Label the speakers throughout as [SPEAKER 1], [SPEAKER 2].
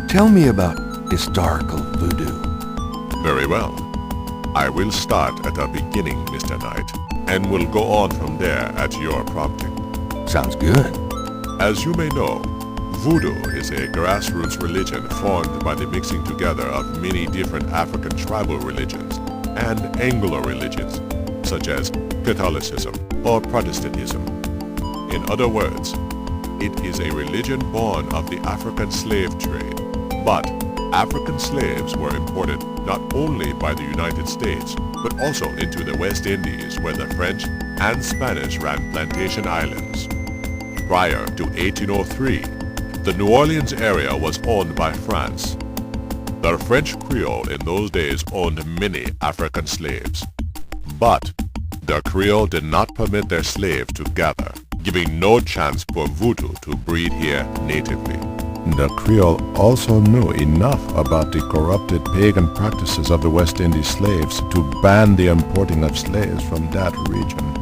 [SPEAKER 1] Tell me about historical voodoo.
[SPEAKER 2] Very well. I will start at the beginning, Mr. Knight, and will go on from there at your prompting.
[SPEAKER 1] Sounds good.
[SPEAKER 2] As you may know, Voodoo is a grassroots religion formed by the mixing together of many different African tribal religions and Anglo religions, such as Catholicism or Protestantism. In other words, it is a religion born of the African slave trade, but African slaves were imported not only by the United States, but also into the West Indies where the French and Spanish ran plantation islands. Prior to 1803, the New Orleans area was owned by France. The French Creole in those days owned many African slaves, but the Creole did not permit their slaves to gather, giving no chance for Voodoo to breed here natively. The Creole also knew enough about the corrupted pagan practices of the West Indies slaves to ban the importing of slaves from that region.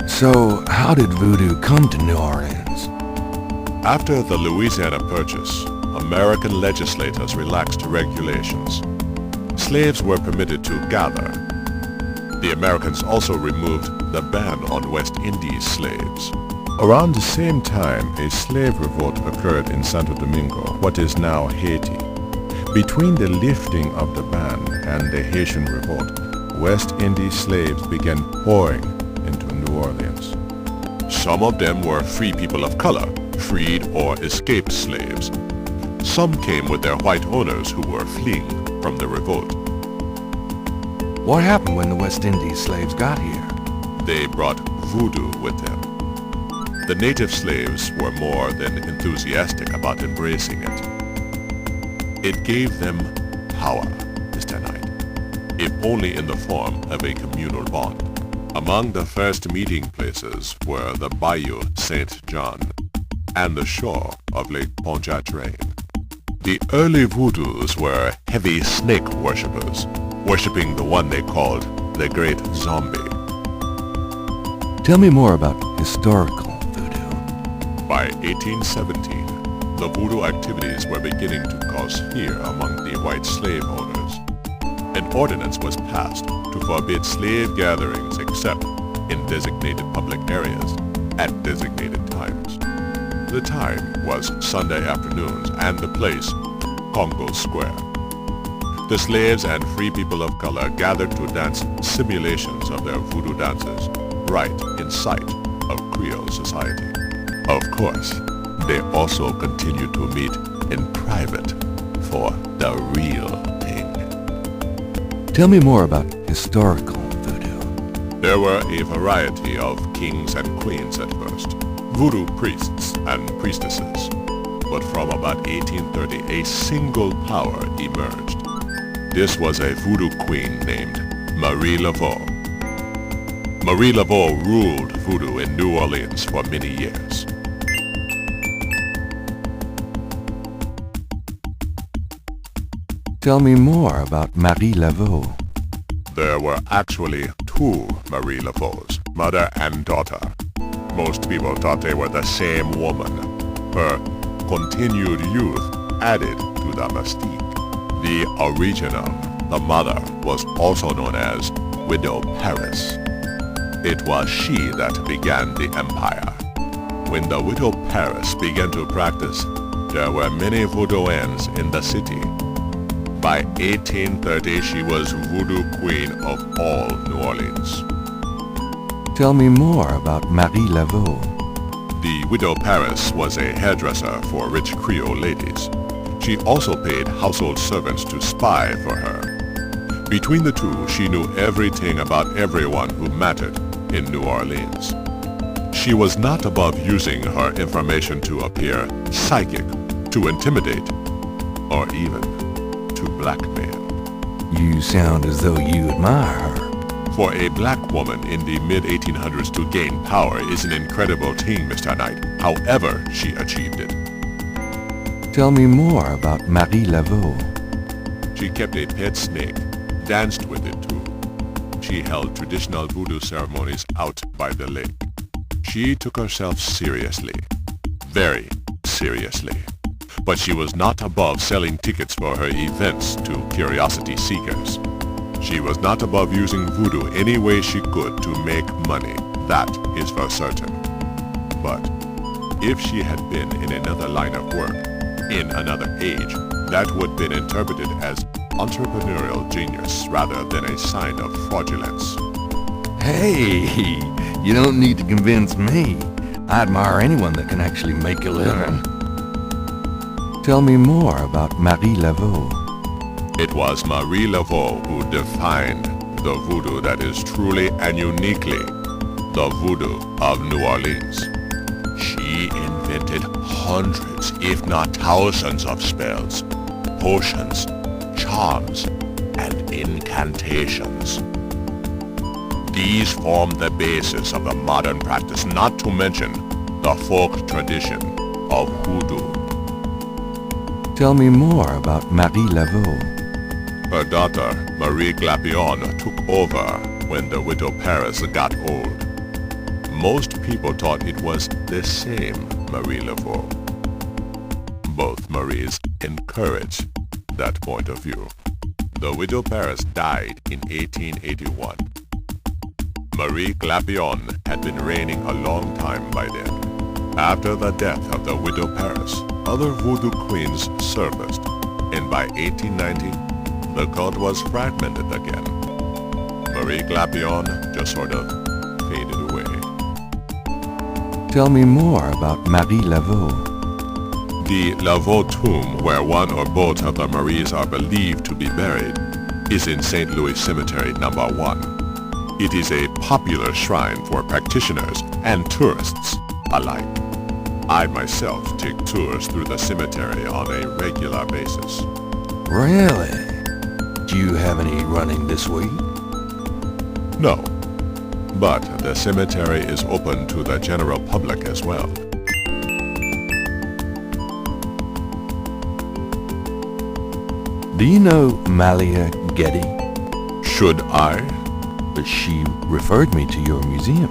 [SPEAKER 1] So, how did voodoo come to New Orleans?
[SPEAKER 2] After the Louisiana Purchase, American legislators relaxed regulations. Slaves were permitted to gather. The Americans also removed the ban on West Indies slaves. Around the same time, a slave revolt occurred in Santo Domingo, what is now Haiti. Between the lifting of the ban and the Haitian revolt, West Indies slaves began pouring into New Orleans. Some of them were free people of color, freed or escaped slaves. Some came with their white owners who were fleeing from the revolt.
[SPEAKER 1] What happened when the West Indies slaves got here?
[SPEAKER 2] They brought voodoo with them. The native slaves were more than enthusiastic about embracing it. It gave them power, Mr. Knight, if only in the form of a communal bond. Among the first meeting places were the Bayou Saint John and the shore of Lake Pontchartrain. The early voodoos were heavy snake worshippers, worshipping the one they called the Great Zombie.
[SPEAKER 1] Tell me more about historical voodoo.
[SPEAKER 2] By 1817, the voodoo activities were beginning to cause fear among the white slave owners. An ordinance was passed to forbid slave gatherings except in designated public areas at designated times. The time was Sunday afternoons and the place, Congo Square. The slaves and free people of color gathered to dance simulations of their voodoo dances right in sight of Creole society. Of course, they also continued to meet in private for the real thing.
[SPEAKER 1] Tell me more about historical voodoo.
[SPEAKER 2] There were a variety of kings and queens at first, voodoo priests and priestesses. But from about 1830, a single power emerged. This was a voodoo queen named Marie Laveau. Marie Laveau ruled voodoo in New Orleans for many years.
[SPEAKER 1] Tell me more about Marie Laveau.
[SPEAKER 2] There were actually two Marie Laveaus, mother and daughter. Most people thought they were the same woman. Her continued youth added to the mystique. The original, the mother, was also known as Widow Paris. It was she that began the empire. When the Widow Paris began to practice, there were many voodooans in the city. By 1830, she was voodoo queen of all New Orleans.
[SPEAKER 1] Tell me more about Marie Laveau.
[SPEAKER 2] The Widow Paris was a hairdresser for rich Creole ladies. She also paid household servants to spy for her. Between the two, she knew everything about everyone who mattered in New Orleans. She was not above using her information to appear psychic, to intimidate, or even to blackmail.
[SPEAKER 1] You sound as though you admire her.
[SPEAKER 2] For a black woman in the mid-1800s to gain power is an incredible thing, Mr. Knight. However, she achieved it.
[SPEAKER 1] Tell me more about Marie Laveau.
[SPEAKER 2] She kept a pet snake, danced with it too. She held traditional voodoo ceremonies out by the lake. She took herself seriously, very seriously. But she was not above selling tickets for her events to curiosity seekers. She was not above using voodoo any way she could to make money. That is for certain. But if she had been in another line of work, in another age, that would have been interpreted as entrepreneurial genius rather than a sign of fraudulence.
[SPEAKER 1] Hey, you don't need to convince me. I admire anyone that can actually make a living. Tell me more about Marie Laveau.
[SPEAKER 2] It was Marie Laveau who defined the voodoo that is truly and uniquely the voodoo of New Orleans. She invented hundreds, if not thousands of spells, potions, charms, and incantations. These form the basis of the modern practice, not to mention the folk tradition of voodoo.
[SPEAKER 1] Tell me more about Marie Laveau.
[SPEAKER 2] Her daughter, Marie Glapion, took over when the widow Paris got old. Most people thought it was the same Marie Laveau. Both Maries encouraged that point of view. The widow Paris died in 1881. Marie Glapion had been reigning a long time by then. After the death of the widow Paris, other voodoo queens surfaced, and by 1890, the cult was fragmented again. Marie Glapion just sort of faded away.
[SPEAKER 1] Tell me more about Marie Laveau.
[SPEAKER 2] The Laveau tomb, where one or both of the Maries are believed to be buried, is in St. Louis Cemetery No. 1. It is a popular shrine for practitioners and tourists alike. I myself take tours through the cemetery on a regular basis.
[SPEAKER 1] Really? Do you have any running this week?
[SPEAKER 2] No, but the cemetery is open to the general public as well.
[SPEAKER 1] Do you know Malia Getty?
[SPEAKER 2] Should I?
[SPEAKER 1] She referred me to your museum.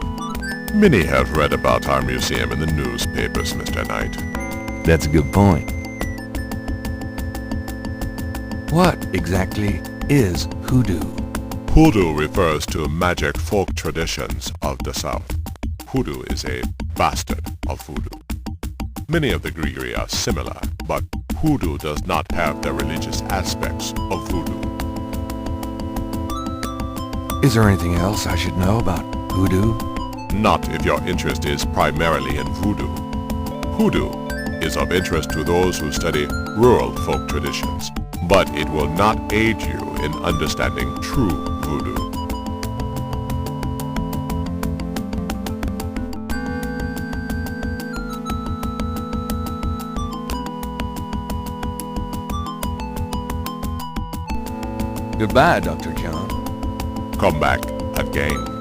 [SPEAKER 2] Many have read about our museum in the newspapers, Mr. Knight.
[SPEAKER 1] That's a good point. What exactly is hoodoo?
[SPEAKER 2] Hoodoo refers to magic folk traditions of the South. Hoodoo is a bastard of voodoo. Many of the Grigri are similar, but hoodoo does not have the religious aspects of voodoo.
[SPEAKER 1] Is there anything else I should know about hoodoo?
[SPEAKER 2] Not if your interest is primarily in voodoo. Hoodoo is of interest to those who study rural folk traditions, but it will not aid you in understanding true voodoo.
[SPEAKER 1] Goodbye, Dr. John.
[SPEAKER 2] Come back again.